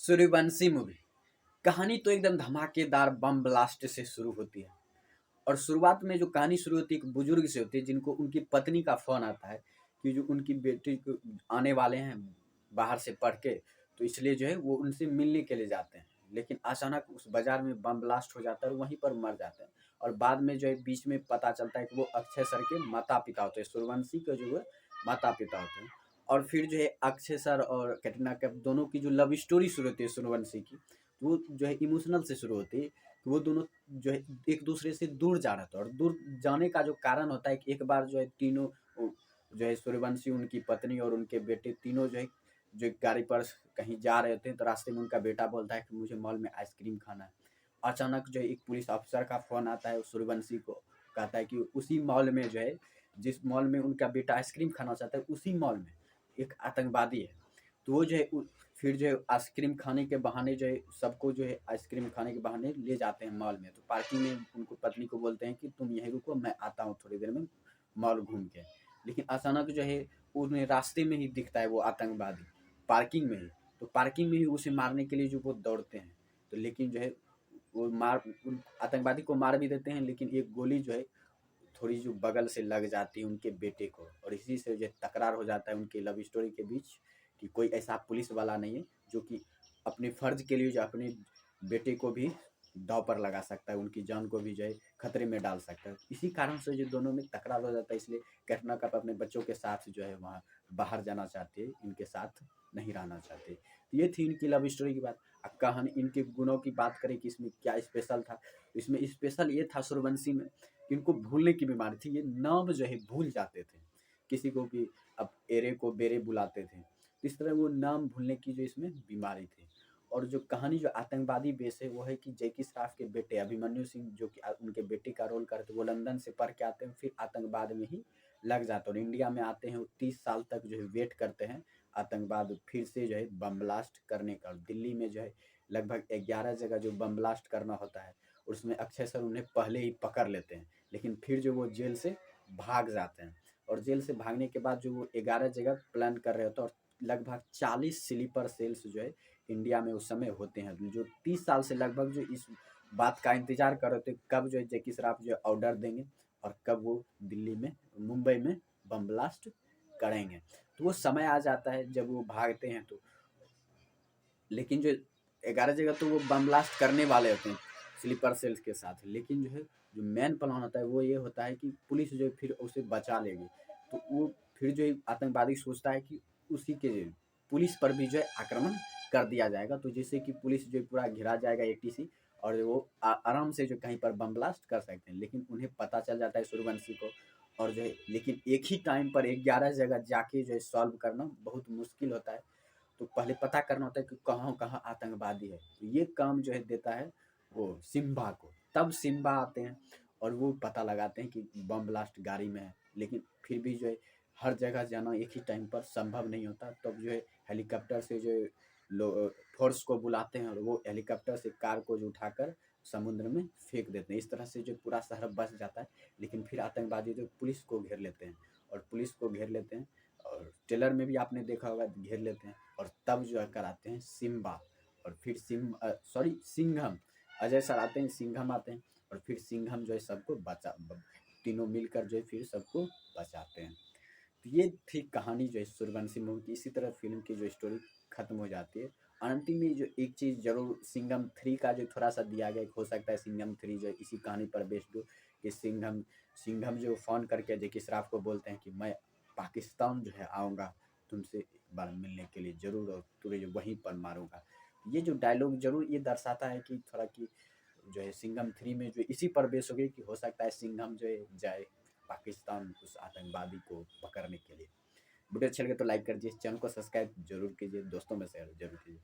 Suryavanshi movie कहानी तो एकदम धमाकेदार बम ब्लास्ट से शुरू होती है। और शुरुआत में जो कहानी शुरू होती है एक बुजुर्ग से होती है जिनको उनकी पत्नी का फोन आता है कि जो उनकी बेटी को आने वाले हैं बाहर से पढ़ के, तो इसलिए जो है वो उनसे मिलने के लिए जाते हैं। लेकिन अचानक उस बाजार में बम ब्लास्ट हो जाता है और वहीं पर मर जाते हैं। और बाद में जो है बीच में पता चलता है कि वो अक्षय सर के माता पिता होते हैं, सूर्यवंशी के जो है माता पिता होते हैं। और फिर जो है अक्षय सर और कैटरीना कैफ दोनों की जो लव स्टोरी शुरू होती है सूर्यवंशी की, तो वो जो है इमोशनल से शुरू होती है। तो वो दोनों जो है एक दूसरे से दूर जा रहा था, और दूर जाने का जो कारण होता है कि एक बार जो है तीनों जो है सूर्यवंशी, उनकी पत्नी और उनके बेटे तीनों जो एक गाड़ी पर कहीं जा रहे थे, तो रास्ते में उनका बेटा बोलता है कि मुझे मॉल में आइसक्रीम खाना है। अचानक जो है एक पुलिस ऑफिसर का फोन आता है सूर्यवंशी को, कहता है कि उसी मॉल में जो है, जिस मॉल में उनका बेटा आइसक्रीम खाना चाहता है, उसी मॉल में एक आतंकवादी है। तो वो जो है फिर जो है आइसक्रीम खाने के बहाने जो है सबको जो है आइसक्रीम खाने के बहाने ले जाते हैं मॉल में। तो पार्किंग में उनको पत्नी को बोलते हैं कि तुम यहीं रुको, मैं आता हूँ थोड़ी देर में मॉल घूम के। लेकिन अचानक जो है उन्हें रास्ते में ही दिखता है वो आतंकवादी, पार्किंग में ही। तो पार्किंग में ही उसे मारने के लिए जो वो दौड़ते हैं, तो लेकिन जो है वो आतंकवादी को मार भी देते हैं, लेकिन एक गोली जो है थोड़ी जो बगल से लग जाती है उनके बेटे को। और इसी से जो तकरार हो जाता है उनके लव स्टोरी के बीच कि कोई ऐसा पुलिस वाला नहीं है जो कि अपने फर्ज के लिए जो अपने बेटे को भी दाव पर लगा सकता है, उनकी जान को भी जो है खतरे में डाल सकता है। इसी कारण से जो दोनों में तकरार हो जाता है, इसलिए कैटरीना कैफ अपने बच्चों के साथ जो है वहाँ बाहर जाना चाहते हैं, इनके साथ नहीं रहना चाहते। तो ये थी इनकी लव स्टोरी की बात। अब कहानी इनके गुणों की बात करें कि इसमें क्या स्पेशल था, तो इसमें स्पेशल ये था सूर्यवंशी में कि इनको भूलने की बीमारी थी। ये नाम जो है भूल जाते थे, किसी को भी अब एरे को बेरे बुलाते थे। तो इस तरह वो नाम भूलने की जो इसमें बीमारी थी। और जो कहानी जो आतंकवादी बेस है वो है कि जैकी श्रॉफ के बेटे अभिमन्यु सिंह, जो कि उनके बेटे का रोल करते, वो लंदन से पढ़ के आते हैं, फिर आतंकवाद में ही लग जाते हैं और इंडिया में आते हैं। वो 30 साल तक जो है वेट करते हैं आतंकवाद फिर से जो है बम ब्लास्ट करने का। दिल्ली में जो है लगभग 11 जगह जो बम ब्लास्ट करना होता है, उसमें अक्षय सर उन्हें पहले ही पकड़ लेते हैं। लेकिन फिर जो वो जेल से भाग जाते हैं, और जेल से भागने के बाद जो वो 11 जगह प्लान कर रहे होते हैं, और लगभग 40 स्लीपर सेल्स जो है इंडिया में उस समय होते हैं, जो 30 साल से लगभग जो इस बात का इंतजार कर रहे थे कब जो है जैकी श्रॉफ जो ऑर्डर देंगे और कब वो दिल्ली में मुंबई में बम ब्लास्ट करेंगे। तो वो समय आ जाता है जब वो भागते हैं। तो लेकिन जो 11 जगह तो वो बम ब्लास्ट करने वाले होते हैं स्लीपर सेल्स के साथ। लेकिन जो है जो मेन प्लान होता है वो ये होता है कि पुलिस जो है फिर उसे बचा लेगी। तो वो फिर जो है आतंकवादी सोचता है कि उसी के पुलिस पर भी जो है आक्रमण कर दिया जाएगा, तो जिससे कि पुलिस जो है पूरा घिरा जाएगा एटीसी, और वो आराम से जो कहीं पर बम ब्लास्ट कर सकते हैं। लेकिन उन्हें पता चल जाता है सूर्यवंशी को, और जो है लेकिन एक ही टाइम पर 11 जगह जाके जो है सॉल्व करना बहुत मुश्किल होता है। तो पहले पता करना होता है कि कहाँ कहाँ आतंकवादी है। तो ये काम जो है देता है वो सिम्बा को। तब सिम्बा आते हैं और वो पता लगाते हैं कि बम ब्लास्ट गाड़ी में है। लेकिन फिर भी जो है हर जगह जाना एक ही टाइम पर संभव नहीं होता। तब जो है हेलीकॉप्टर से जो है फोर्स को बुलाते हैं, और वो हेलीकॉप्टर से कार को जो उठाकर समुद्र में फेंक देते हैं। इस तरह से जो पूरा शहर बच जाता है। लेकिन फिर आतंकवादी जो पुलिस को घेर लेते हैं, और पुलिस को घेर लेते हैं, और ट्रेलर में भी आपने देखा होगा घेर लेते हैं। और तब जो है कराते हैं सिम्बा, और फिर सिंघम, अजय सर आते हैं, सिंघम आते हैं, और फिर सिंघम जो है सबको तीनों मिलकर जो है फिर सबको बचाते हैं। तो ये थी कहानी जो है सूर्यवंशी मूवी की। इसी तरह फिल्म की जो स्टोरी खत्म हो जाती है। अंतिम में जो एक चीज़ जरूर सिंघम 3 का जो थोड़ा सा दिया गया, हो सकता है सिंघम 3 जो है इसी कहानी पर बेस्ड हो, कि सिंघम सिंघम जो फ़ोन करके जैकी श्रॉफ को बोलते हैं कि मैं पाकिस्तान जो है आऊँगा तुमसे एक बार मिलने के लिए ज़रूर, और तुझे जो वहीं पर मारूँगा। ये जो डायलॉग ज़रूर ये दर्शाता है कि थोड़ा कि जो है सिंघम 3 में जो इसी पर बेस हो गई कि हो सकता है सिंघम जो है जाए पाकिस्तान उस आतंकवादी को पकड़ने के लिए। वीडियो अच्छा लगे तो लाइक कर दीजिए, चैनल को सब्सक्राइब जरूर कीजिए, दोस्तों में शेयर जरूर कीजिए।